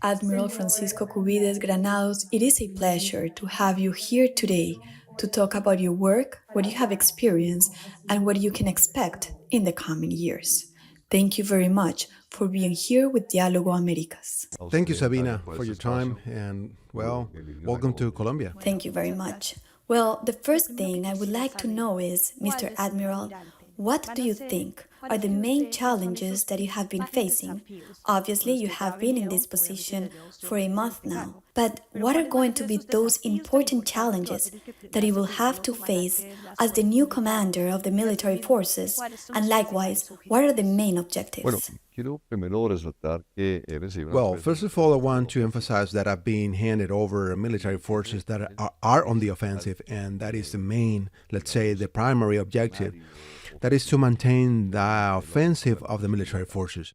Admiral Francisco Cubides Granados, it is a pleasure to have you here today to talk about your work, what you have experienced, and what you can expect in the coming years. Thank you very much for being here with Dialogo-Americas. Thank you, Sabina, for your time and, well, welcome to Colombia. Thank you very much. Well, the first thing I would like to know is, Mr. Admiral, what do you think are the main challenges that you have been facing? Obviously, you have been in this position for a month now, but what are going to be those important challenges that you will have to face as the new commander of the military forces? And likewise, what are the main objectives? Well, first of all, I want to emphasize that I've been handed over military forces that are on the offensive, and that is the main, let's say, the primary objective. That is to maintain the offensive of the military forces.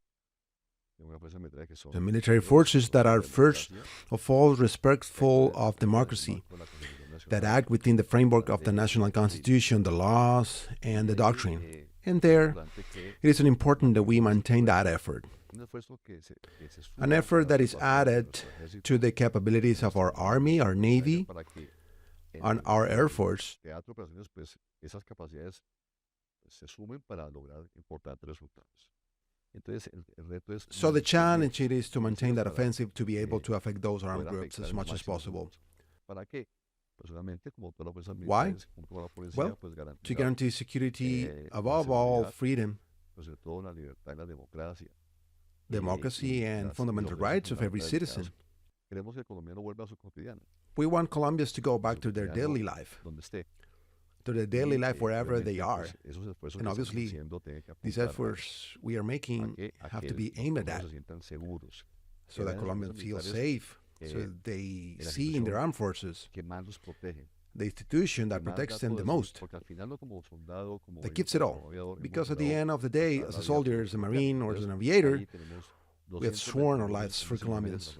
The military forces that are first of all respectful of democracy, that act within the framework of the national constitution, the laws, and the doctrine. And there, it is important that we maintain that effort. An effort that is added to the capabilities of our Army, our Navy, and our Air Force. So the challenge it is to maintain that offensive to be able to affect those armed groups as much as possible. Why? Well, to guarantee security, above all, freedom, democracy, and fundamental rights of every citizen. We want Colombians to go back to their daily life, to their daily life wherever they are. And obviously, these efforts we are making have to be aimed at that, so that Colombians feel safe, so they see in their armed forces the institution that protects them the most, that gives it all. Because at the end of the day, as a soldier, as a marine, or as an aviator, we have sworn our lives for Colombians.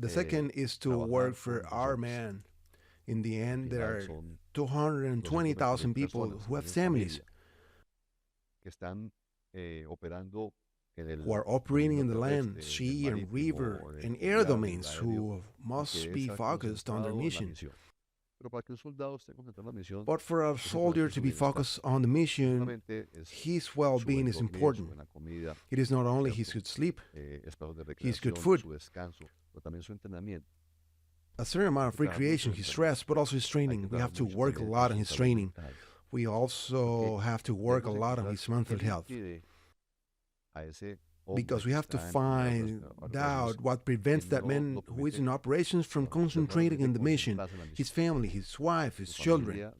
The second is to work for our men. In the end, there are 220,000 people who have families, who are operating in the land, sea and river and air domains, who must be focused on their mission. But for a soldier to be focused on the mission, his well-being is important. It is not only his good sleep, his good food, a certain amount of recreation, his rest, but also his training. We have to work a lot on his training. We also have to work a lot on his mental health, because we have to find out what prevents that man who is in operations from concentrating in the mission, his family, his wife, his children.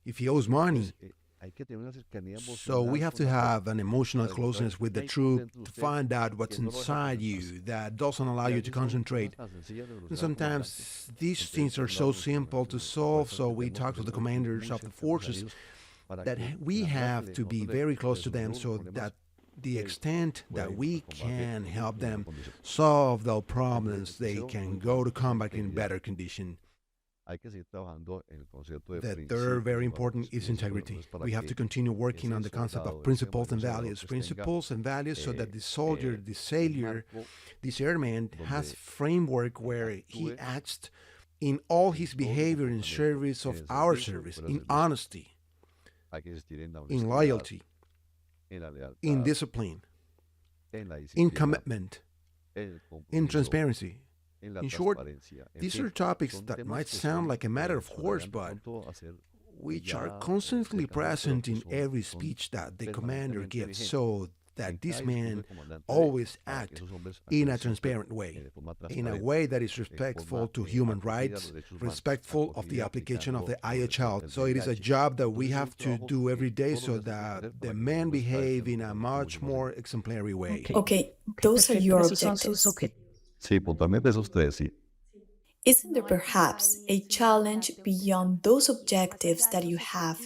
If he owes money, so we have to have an emotional closeness with the troop to find out what's inside you that doesn't allow you to concentrate. And sometimes these things are so simple to solve, so we talk to the commanders of the forces that we have to be very close to them, so that the extent that we can help them solve their problems, they can go to combat in better condition. The third very important is integrity. We have to continue working on the concept of principles and values, so that the soldier, the sailor, this airman has framework where he acts in all his behavior in service of our service, in honesty, in loyalty, in discipline, in commitment, in transparency. In short, these are topics that might sound like a matter of course, but which are constantly present in every speech that the commander gives, so that this man always act in a transparent way, in a way that is respectful to human rights, respectful of the application of the IHL. So it is a job that we have to do every day, so that the men behave in a much more exemplary way. Okay, those are your objectives. Sí, puntualmente esos tres, sí. Isn't there perhaps a challenge beyond those objectives that you have?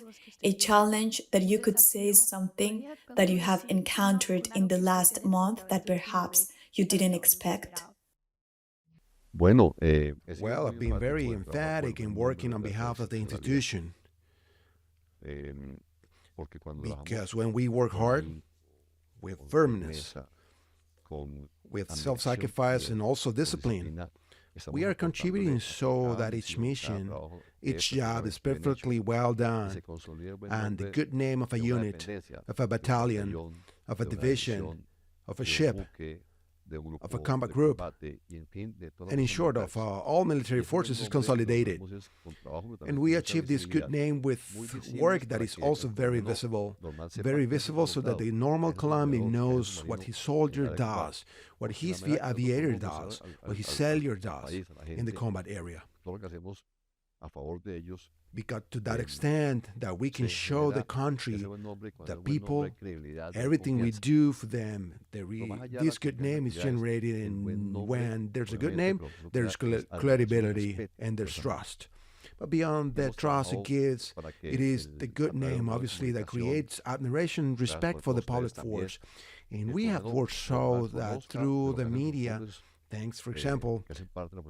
A challenge that you could say something that you have encountered in the last month that perhaps you didn't expect? Bueno, Well, I've been very emphatic in working on behalf of the institution. Because when we work hard, with firmness, with self-sacrifice and also discipline, we are contributing so that each mission, each job is perfectly well done, and the good name of a unit, of a battalion, of a division, of a ship, of a combat group, and in short, of all military forces is consolidated. And we achieve this good name with work that is also very visible so that the normal Colombian knows what his soldier does, what his aviator does, what his sailor does in the combat area. Because to that extent that we can show the country, the people, everything we do for them, this good name is generated, and when there's a good name, there's credibility and there's trust. But beyond that trust it gives, it is the good name, obviously, that creates admiration and respect for the public force. And we have worked so that through the media, thanks, for example,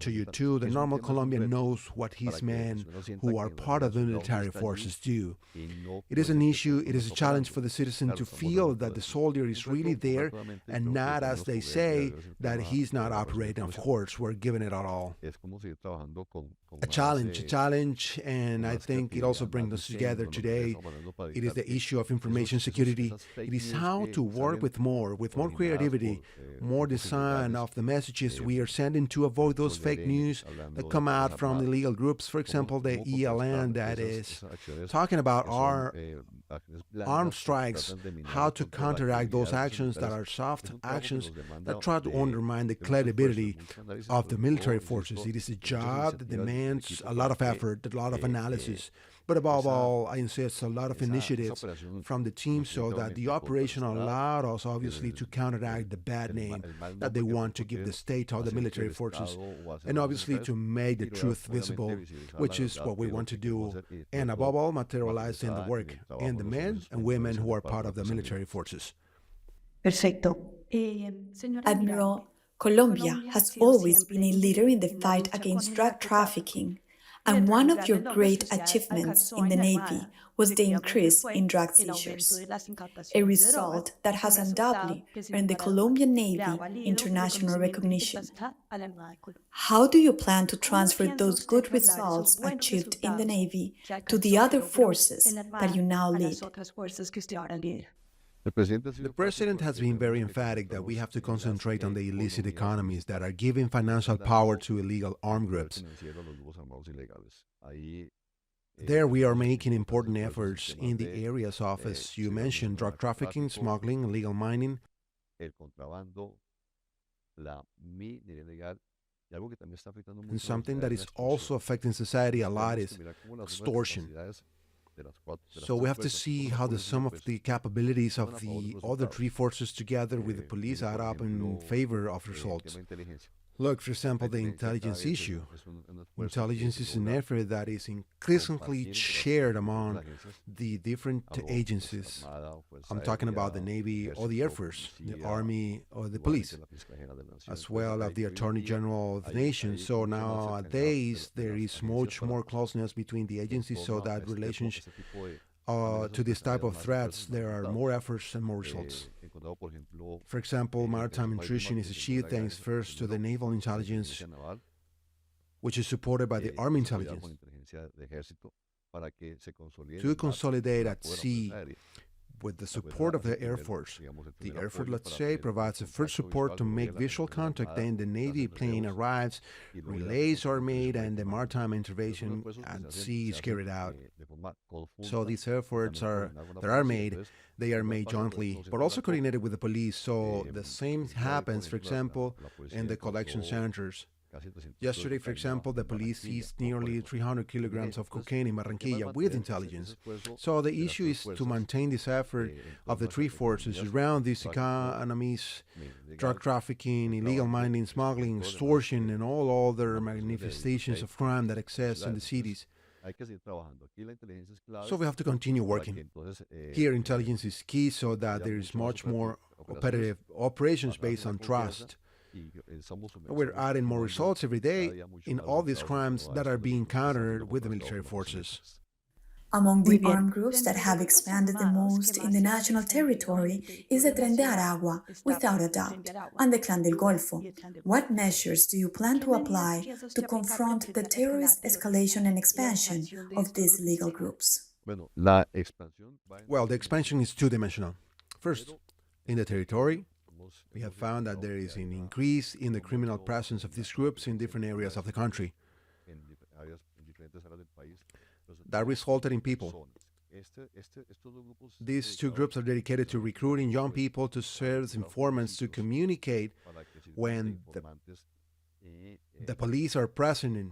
to you too, the normal Colombian knows what his men who are part of the military forces do. It is an issue, it is a challenge for the citizen to feel that the soldier is really there and not, as they say, that he's not operating. Of course, we're giving it all. A challenge, and I think it also brings us together today. It is the issue of information security. It is how to work with more creativity, more design of the messages we are sending to avoid those fake news that come out from illegal groups. For example, the ELN that is talking about our armed strikes, how to counteract those actions that are soft actions that try to undermine the credibility of the military forces. It is a job that demands a lot of effort, a lot of analysis, but above all, I insist, a lot of initiatives from the team so that the operation allowed us, obviously, to counteract the bad name that they want to give the state or the military forces, and obviously to make the truth visible, which is what we want to do, and above all, materialize in the work and the men and women who are part of the military forces. Perfecto. Admiral, Colombia has always been a leader in the fight against drug trafficking, and one of your great achievements in the Navy was the increase in drug seizures, a result that has undoubtedly earned the Colombian Navy international recognition. How do you plan to transfer those good results achieved in the Navy to the other forces that you now lead? The President has been very emphatic that we have to concentrate on the illicit economies that are giving financial power to illegal armed groups. There we are making important efforts in the areas of, as you mentioned, drug trafficking, smuggling, illegal mining, and something that is also affecting society a lot is extortion. So we have to see how the sum of the capabilities of the other three forces together with the police add up in favor of results. Look, for example, the intelligence issue. Intelligence is an effort that is increasingly shared among the different agencies. I'm talking about the Navy or the Air Force, the Army or the police, as well as the Attorney General of the nation. So nowadays, there is much more closeness between the agencies so that relationship to this type of threats, there are more efforts and more results. For example, maritime intrusion is achieved thanks first to the naval intelligence, which is supported by the Army intelligence, to consolidate at sea with the support of the Air Force. The Air Force, let's say, provides the first support to make visual contact, then the Navy plane arrives, relays are made, and the maritime intervention at sea is carried out. So these efforts that are made, they are made jointly, but also coordinated with the police. So the same happens, for example, in the collection centers. Yesterday, for example, the police seized nearly 300 kilograms of cocaine in Barranquilla with intelligence. So the issue is to maintain this effort of the three forces around these economies, drug trafficking, illegal mining, smuggling, extortion, and all other manifestations of crime that exist in the cities. So we have to continue working. Here, intelligence is key so that there is much more operative operations based on trust. We're adding more results every day in all these crimes that are being countered with the military forces. Among the armed groups that have expanded the most in the national territory is the Tren de Aragua, without a doubt, and the Clan del Golfo. What measures do you plan to apply to confront the terrorist escalation and expansion of these illegal groups? Well, the expansion is two-dimensional. First, in the territory, we have found that there is an increase in the criminal presence of these groups in different areas of the country. That resulted in people. These two groups are dedicated to recruiting young people to serve as informants to communicate when the police are present in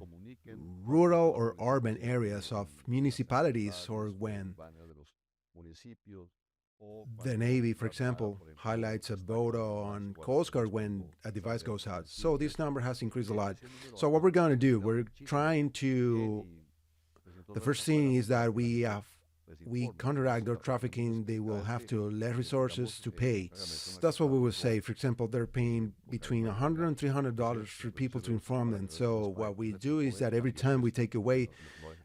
rural or urban areas of municipalities, or when the Navy, for example, highlights a photo on Coast Guard when a device goes out. So this number has increased a lot. So what we're going to do, we're trying to, the first thing is that we counteract their trafficking. They will have to less resources to pay. That's what we would say. For example, they're paying between $100 and $300 for people to inform them. So what we do is that every time we take away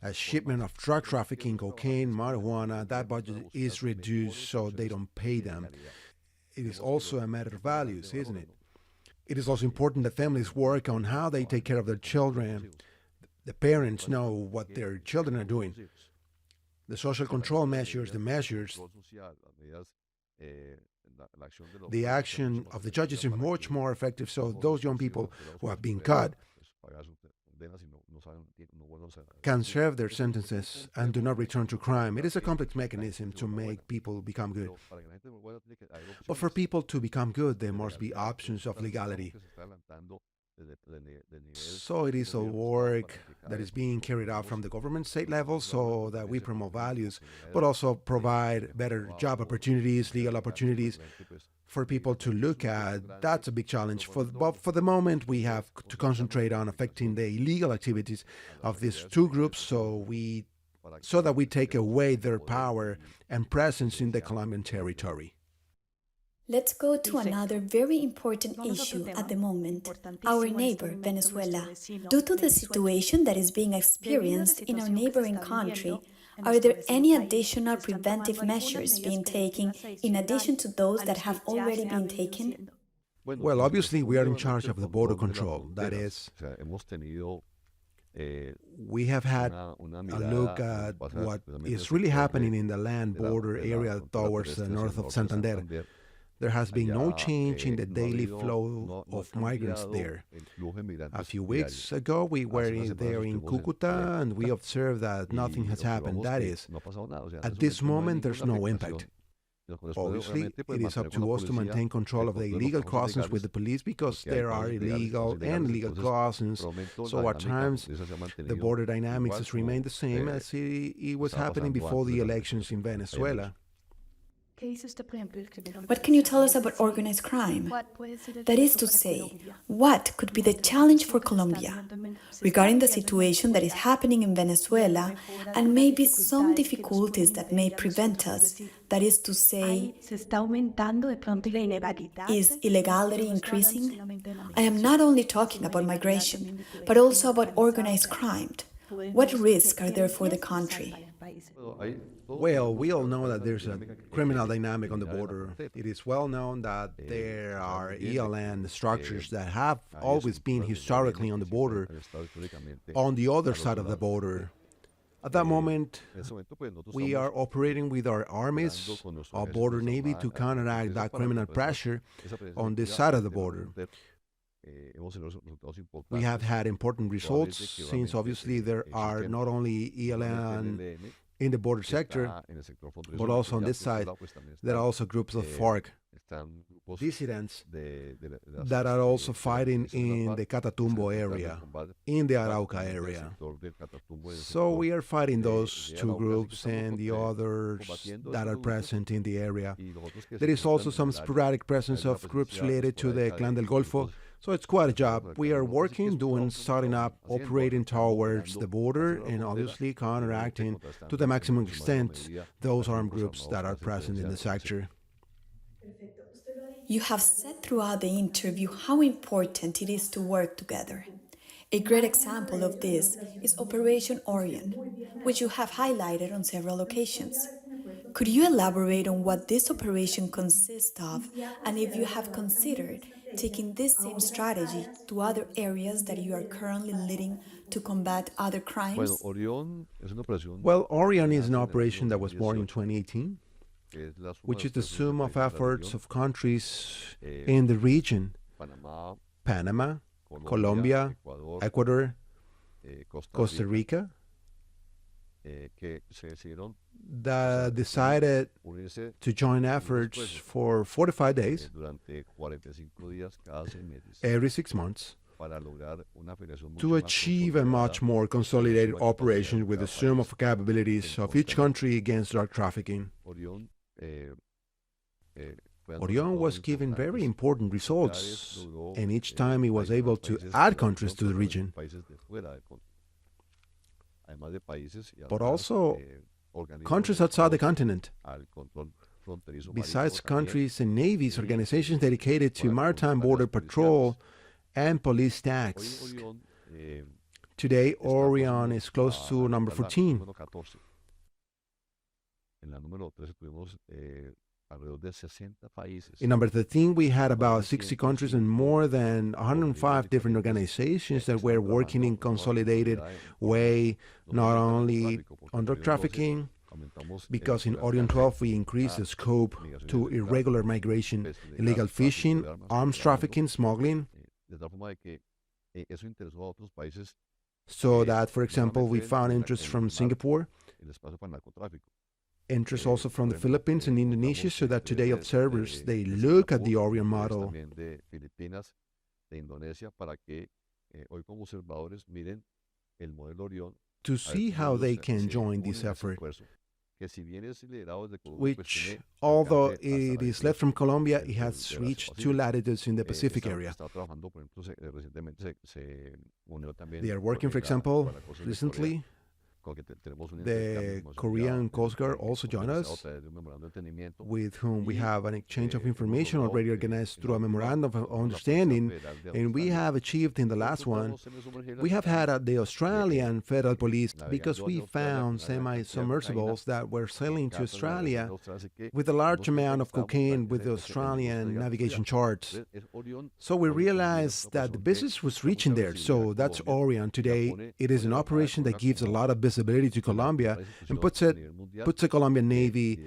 a shipment of drug trafficking, cocaine, marijuana, that budget is reduced so they don't pay them. It is also a matter of values, isn't it? It is also important that families work on how they take care of their children. The parents know what their children are doing. The social control measures, the action of the judges is much more effective, so those young people who have been caught can serve their sentences and do not return to crime. It is a complex mechanism to make people become good. But for people to become good, there must be options of legality. So it is a work that is being carried out from the government state level so that we promote values, but also provide better job opportunities, legal opportunities for people to look at. That's a big challenge. But for the moment, we have to concentrate on affecting the illegal activities of these two groups so that we take away their power and presence in the Colombian territory. Let's go to another very important issue at the moment, our neighbor, Venezuela. Due to the situation that is being experienced in our neighboring country, are there any additional preventive measures being taken in addition to those that have already been taken? Well, obviously, we are in charge of the border control. That is, we have had a look at what is really happening in the land border area towards the north of Santander. There has been no change in the daily flow of migrants there. A few weeks ago, we were there in Cucuta, and we observed that nothing has happened. That is, at this moment, there's no impact. Obviously, it is up to us to maintain control of the illegal crossings with the police because there are illegal and legal crossings. So at times, the border dynamics has remained the same as it was happening before the elections in Venezuela. What can you tell us about organized crime? That is to say, what could be the challenge for Colombia regarding the situation that is happening in Venezuela and maybe some difficulties that may prevent us? That is to say, is illegality increasing? I am not only talking about migration, but also about organized crime. What risks are there for the country? Well, we all know that there's a criminal dynamic on the border. It is well known that there are ELN structures that have always been historically on the border, on the other side of the border. At that moment, we are operating with our armies, our border navy, to counteract that criminal pressure on this side of the border. We have had important results since obviously there are not only ELN in the border sector, but also on this side, there are also groups of FARC dissidents that are also fighting in the Catatumbo area, in the Arauca area. So we are fighting those two groups and the others that are present in the area. There is also some sporadic presence of groups related to the Clan del Golfo. So it's quite a job. We are working, starting up, operating towards the border, and obviously counteracting to the maximum extent those armed groups that are present in the sector. You have said throughout the interview how important it is to work together. A great example of this is Operation Orion, which you have highlighted on several occasions. Could you elaborate on what this operation consists of and if you have considered taking this same strategy to other areas that you are currently leading to combat other crimes? Well, Orion is an operation that was born in 2018, which is the sum of efforts of countries in the region: Panama, Colombia, Ecuador, Costa Rica, that decided to join efforts for 45 days every 6 months to achieve a much more consolidated operation with the sum of capabilities of each country against drug trafficking. Orion was given very important results, and each time he was able to add countries to the region, but also countries outside the continent. Besides countries and navies, organizations dedicated to maritime border patrol and police tasks. Today, Orion is close to number 14. In number 13, we had about 60 countries and more than 105 different organizations that were working in consolidated way, not only on drug trafficking, because in Orion 12 we increased the scope to irregular migration, illegal fishing, arms trafficking, smuggling, so that, for example, we found interest from Singapore, interest also from the Philippines and Indonesia, so that today observers, they look at the Orion model to see how they can join this effort, which, although it is led from Colombia, it has reached 2 latitudes in the Pacific area. They are working, for example, recently, the Korean Coast Guard also joined us, with whom we have an exchange of information already organized through a memorandum of understanding, and we have achieved in the last one, we have had the Australian Federal Police, because we found semi-submersibles that were sailing to Australia with a large amount of cocaine with the Australian navigation charts. So we realized that the business was reaching there, so that's Orion. Today, it is an operation that gives a lot of visibility to Colombia and puts the Colombian Navy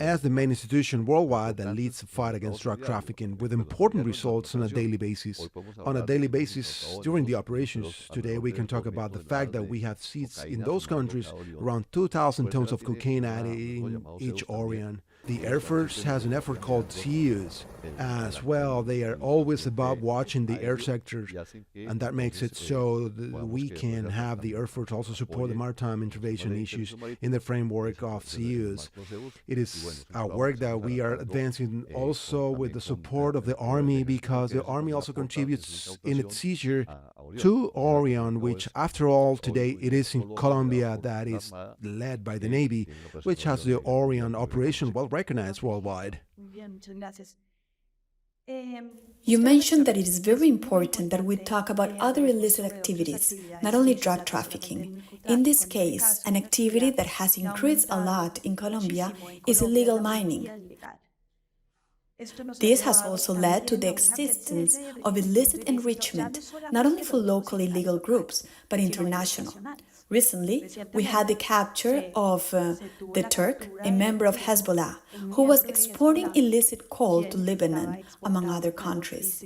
as the main institution worldwide that leads the fight against drug trafficking, with important results on a daily basis. On a daily basis during the operations, today we can talk about the fact that we have seized in those countries around 2,000 tons of cocaine added in each Orion. The Air Force has an effort called SEALs as well. They are always about watching the air sector, and that makes it so that we can have the Air Force also support the maritime intervention issues in the framework of SEALs. It is our work that we are advancing also with the support of the Army, because the Army also contributes in its seizure to Orion, which, after all, today it is in Colombia that is led by the Navy, which has the Orion operation well recognized worldwide. You mentioned that it is very important that we talk about other illicit activities, not only drug trafficking. In this case, an activity that has increased a lot in Colombia is illegal mining. This has also led to the existence of illicit enrichment, not only for local illegal groups, but international. Recently, we had the capture of the Turk, a member of Hezbollah, who was exporting illicit coal to Lebanon, among other countries.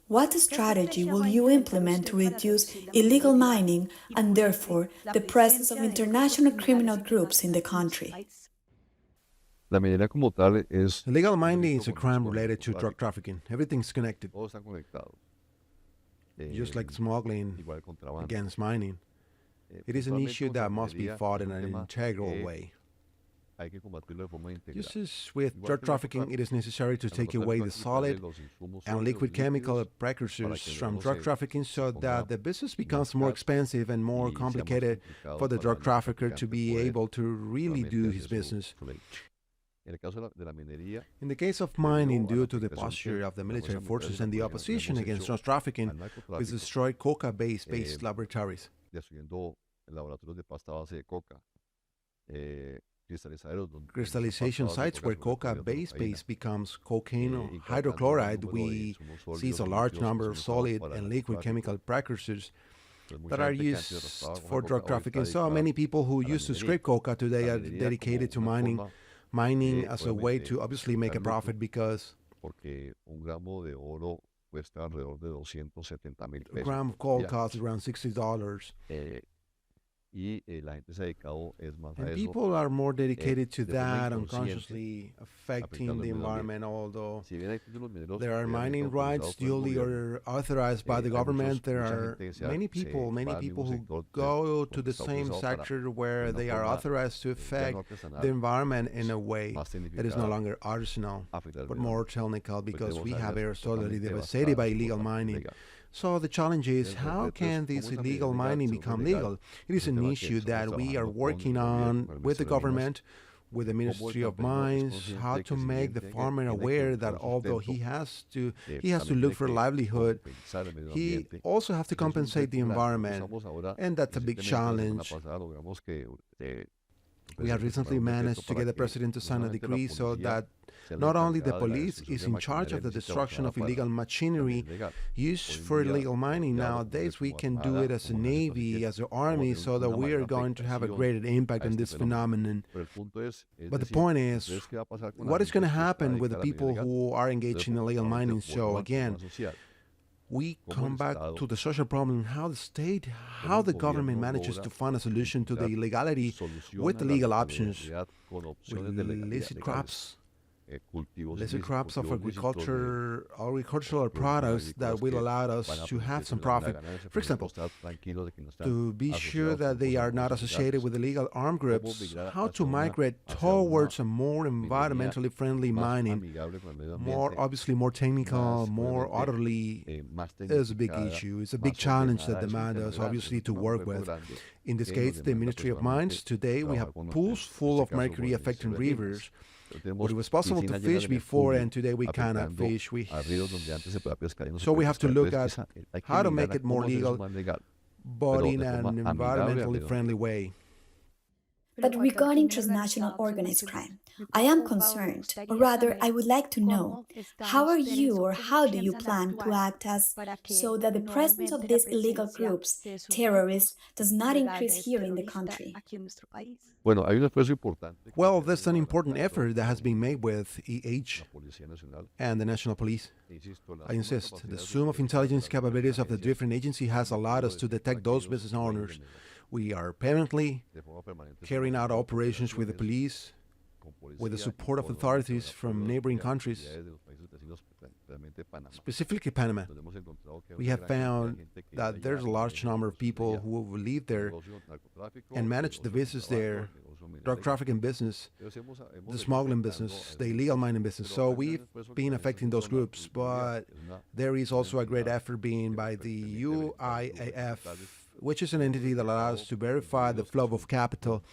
What strategy will you implement to reduce illegal mining and therefore the presence of international criminal groups in the country? Illegal mining is a crime related to drug trafficking. Everything's connected. Just like smuggling against mining. It is an issue that must be fought in an integral way. Just as with drug trafficking, it is necessary to take away the solid and liquid chemical precursors from drug trafficking, so that the business becomes more expensive and more complicated for the drug trafficker to be able to really do his business. In the case of mining, due to the posture of the military forces and the opposition against drug trafficking, we destroyed coca-based laboratories. Crystallization sites where coca-base becomes cocaine or hydrochloride. We seize a large number of solid and liquid chemical precursors that are used for drug trafficking. So many people who used to scrape coca today are dedicated to mining as a way to obviously make a profit, because a gram of gold costs around $60. And people are more dedicated to that, unconsciously affecting the environment, although there are mining rights duly or authorized by the government. There are many people who go to the same sector where they are authorized to affect the environment in a way that is no longer artisanal, but more technical, because we have areas totally devastated by illegal mining. So the challenge is, how can this illegal mining become legal? It is an issue that we are working on with the government, with the Ministry of Mines, how to make the farmer aware that although he has to look for livelihood, he also has to compensate the environment, and that's a big challenge. We have recently managed to get the president to sign a decree so that not only the police is in charge of the destruction of illegal machinery used for illegal mining. Nowadays, we can do it as a navy, as an army, so that we are going to have a greater impact on this phenomenon. But the point is, what is going to happen with the people who are engaged in illegal mining? So again, we come back to the social problem, how the government manages to find a solution to the illegality with the legal options, with illicit crops of agricultural products that will allow us to have some profit. For example, to be sure that they are not associated with illegal armed groups, how to migrate towards a more environmentally friendly mining, obviously more technical, more orderly, is a big issue. It's a big challenge that demands us, obviously, to work with. In this case, the Ministry of Mines, today we have pools full of mercury-affecting rivers. But it was possible to fish before, and today we cannot fish. So we have to look at how to make it more legal, but in an environmentally friendly way. But regarding transnational organized crime, I am concerned, or rather, I would like to know, how are you or how do you plan to act so that the presence of these illegal groups, terrorists, does not increase here in the country? Well, there's an important effort that has been made with and the National Police. I insist, the sum of intelligence capabilities of the different agencies has allowed us to detect those business owners. We are permanently carrying out operations with the police, with the support of authorities from neighboring countries, specifically Panama. We have found that there's a large number of people who will live there and manage the business there, drug trafficking business, the smuggling business, the illegal mining business. So we've been affecting those groups, but there is also a great effort being by the UIAF, which is an entity that allows us to verify the flow of capital.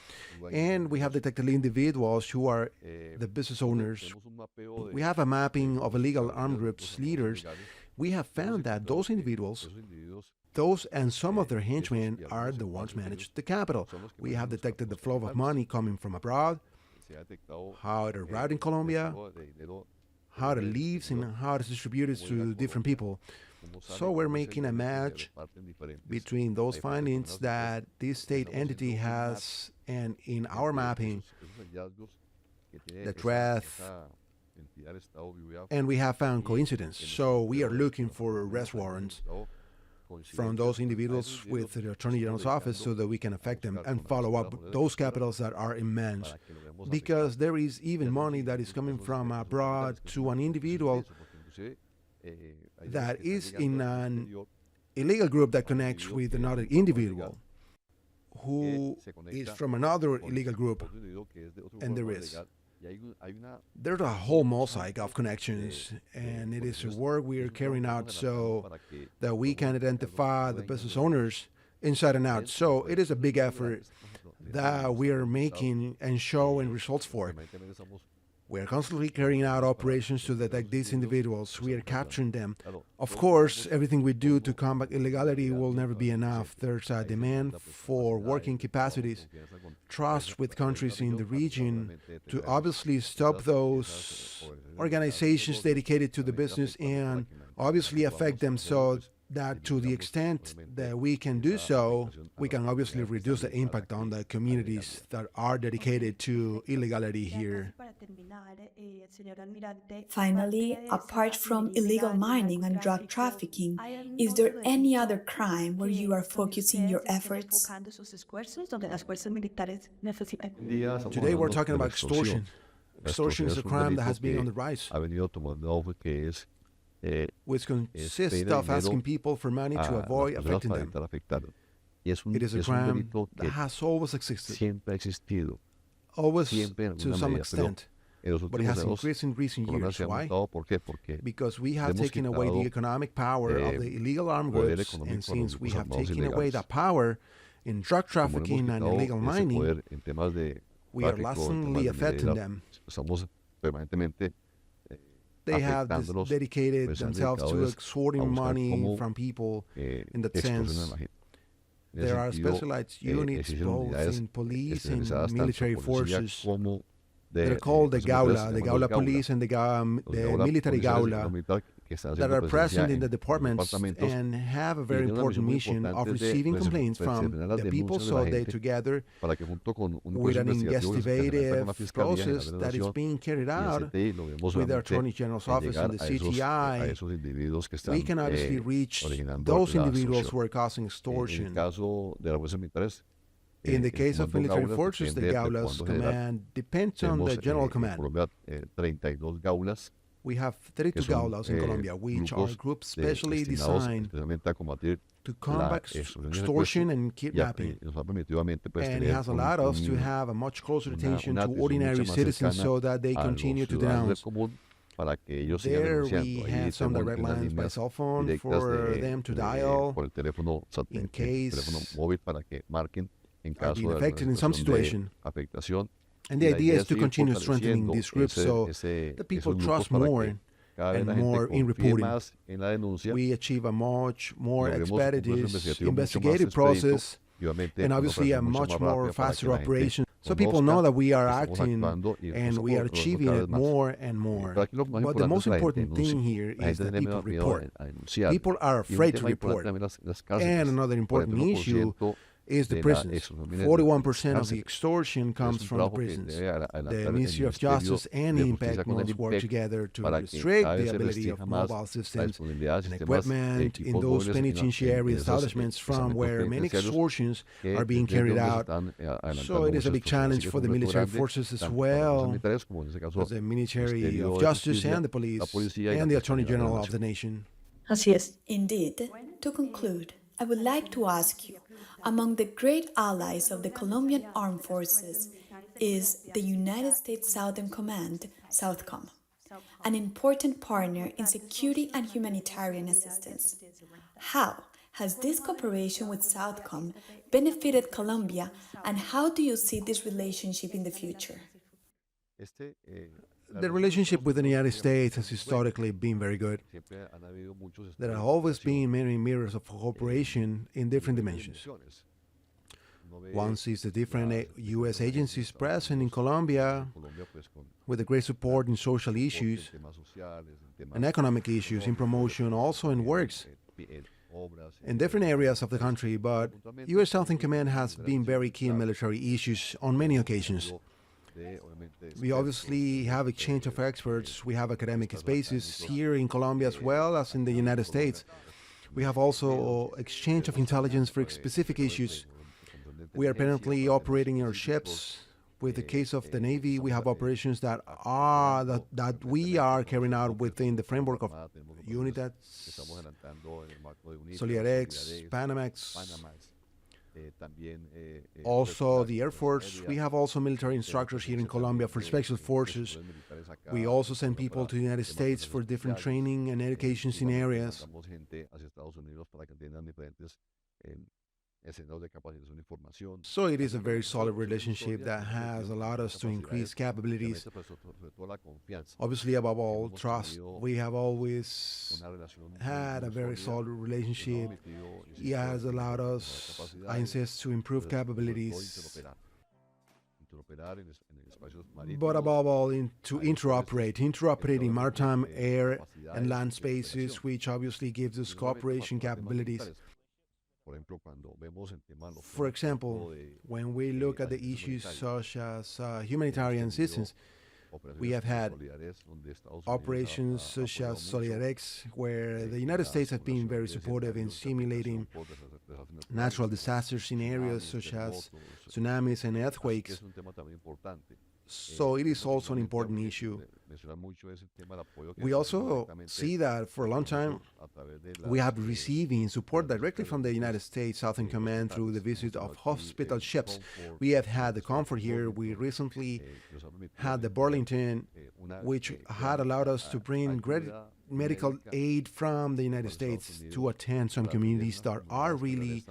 And we have detected individuals who are the business owners. We have a mapping of illegal armed groups leaders. We have found that those individuals, those and some of their henchmen, are the ones manage the capital. We have detected the flow of money coming from abroad, how it arrived in Colombia, how it leaves, and how it's distributed to different people. So we're making a match between those findings that this state entity has and in our mapping, the threat, and we have found coincidence. So we are looking for arrest warrants from those individuals with the Attorney General's office so that we can affect them and follow up those capitals that are immense. Because there is even money that is coming from abroad to an individual that is in an illegal group that connects with another individual who is from another illegal group, and there's a whole mosaic of connections, and it is a work we are carrying out so that we can identify the business owners inside and out. So it is a big effort that we are making and showing results for. We are constantly carrying out operations to detect these individuals. We are capturing them. Of course, everything we do to combat illegality will never be enough. There's a demand for working capacities, trust with countries in the region to obviously stop those organizations dedicated to the business and obviously affect them so that to the extent that we can do so, we can obviously reduce the impact on the communities that are dedicated to illegality here. Finally, apart from illegal mining and drug trafficking, is there any other crime where you are focusing your efforts? Today we're talking about extortion. Extortion is a crime that has been on the rise, which consists of asking people for money to avoid affecting them. It is a crime that has always existed, always to some extent, but it has increased in recent years. Why? Because we have taken away the economic power of the illegal armed groups, and since we have taken away that power in drug trafficking and illegal mining, we are lastingly affecting them. They have dedicated themselves to extorting money from people in that sense. There are specialized units both in police and military forces that are called the Gaula police and the military Gaula, that are present in the departments and have a very important mission of receiving complaints from the people so they together with an investigative process that is being carried out with the Attorney General's office and the CTI, we can obviously reach those individuals who are causing extortion. In the case of military forces, the Gaula's command depends on the general command. We have 32 Gaulas in Colombia, which are groups specially designed to combat extortion and kidnapping. And it has allowed us to have a much closer attention to ordinary citizens so that they continue to denounce. There we have some direct lines by cell phone for them to dial in case are being affected in some situation. And the idea is to continue strengthening these groups so that people trust more and more in reporting. We achieve a much more expeditious investigative process and obviously a much more faster operation. So people know that we are acting and we are achieving it more and more. But the most important thing here is that people report. People are afraid to report. And another important issue is the prisons. 41% of the extortion comes from the prisons. The Ministry of Justice and IMPEC must work together to restrict the ability of mobile systems and equipment in those penitentiary establishments from where many extortions are being carried out. So it is a big challenge for the military forces as well as the Ministry of Justice and the police and the Attorney General of the nation. Indeed, to conclude, I would like to ask you, among the great allies of the Colombian Armed Forces is the United States Southern Command, SOUTHCOM, an important partner in security and humanitarian assistance. How has this cooperation with SOUTHCOM benefited Colombia, and how do you see this relationship in the future? The relationship with the United States has historically been very good. There have always been many mirrors of cooperation in different dimensions. One sees the different U.S. agencies present in Colombia with a great support in social issues and economic issues, in promotion, also in works in different areas of the country. But U.S. Southern Command has been very key in military issues on many occasions. We obviously have exchange of experts. We have academic spaces here in Colombia as well as in the United States. We have also exchange of intelligence for specific issues. We are apparently operating our ships. With the case of the Navy, we have operations that we are carrying out within the framework of UNITAD, Solidarex, Panamax. Also the Air Force. We have also military instructors here in Colombia for special forces. We also send people to the United States for different training and education in areas. So it is a very solid relationship that has allowed us to increase capabilities. Obviously, above all, trust. We have always had a very solid relationship. It has allowed us, I insist, to improve capabilities, but above all, to interoperate in maritime, air, and land spaces, which obviously gives us cooperation capabilities. For example, when we look at the issues such as humanitarian assistance, we have had operations such as Solidarex, where the United States have been very supportive in simulating natural disasters in areas such as tsunamis and earthquakes. So it is also an important issue. We also see that for a long time we have been receiving support directly from the United States Southern Command through the visit of hospital ships. We have had the comfort here. We recently had the Burlington, which had allowed us to bring great medical aid from the United States to attend some communities that are really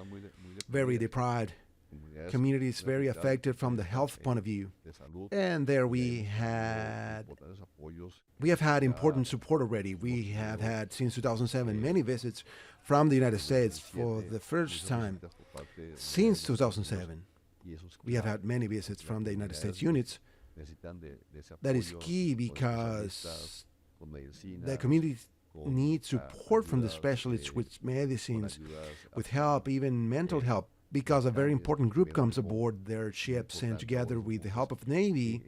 very deprived, communities very affected from the health point of view. And there we have had important support already. We have had since 2007 many visits from the United States for the first time since 2007. We have had many visits from the United States units. That is key because the community needs support from the specialists with medicines, with help, even mental help, because a very important group comes aboard their ships, and together with the help of the Navy,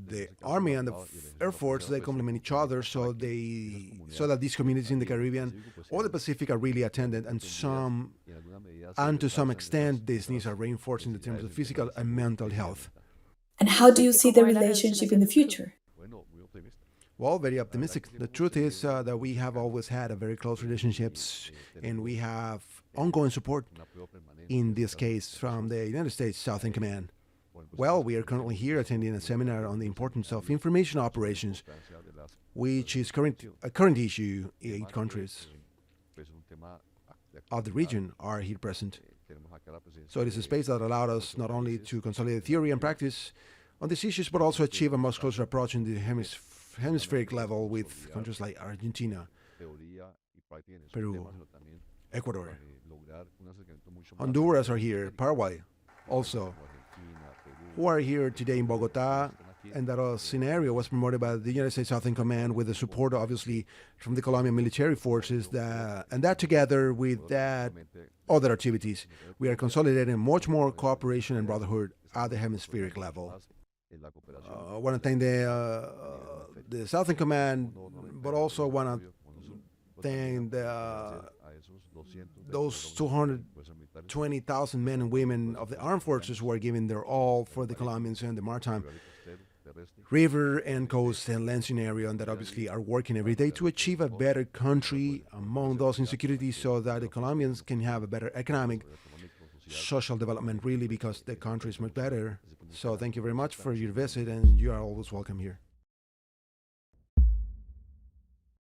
the Army and the Air Force, they complement each other so that these communities in the Caribbean or the Pacific are really attended, and to some extent these needs are reinforced in the terms of physical and mental health. And how do you see the relationship in the future? Well, very optimistic. The truth is that we have always had a very close relationships, and we have ongoing support, in this case, from the United States Southern Command. Well, we are currently here attending a seminar on the importance of information operations, which is a current issue. 8 countries of the region are here present. So it is a space that allowed us not only to consolidate theory and practice on these issues, but also achieve a much closer approach in the hemispheric level with countries like Argentina, Peru, Ecuador. Honduras are here, Paraguay also, who are here today in Bogota, and that scenario was promoted by the United States Southern Command with the support, obviously, from the Colombian Military Forces, and that together with that other activities, we are consolidating much more cooperation and brotherhood at the hemispheric level. I want to thank the Southern Command, but also want to thank those 220,000 men and women of the armed forces who are giving their all for the Colombians and the maritime, river and coast and land scenario, and that obviously are working every day to achieve a better country among those insecurities so that the Colombians can have a better economic, social development, really, because the country is much better. So thank you very much for your visit, and you are always welcome here.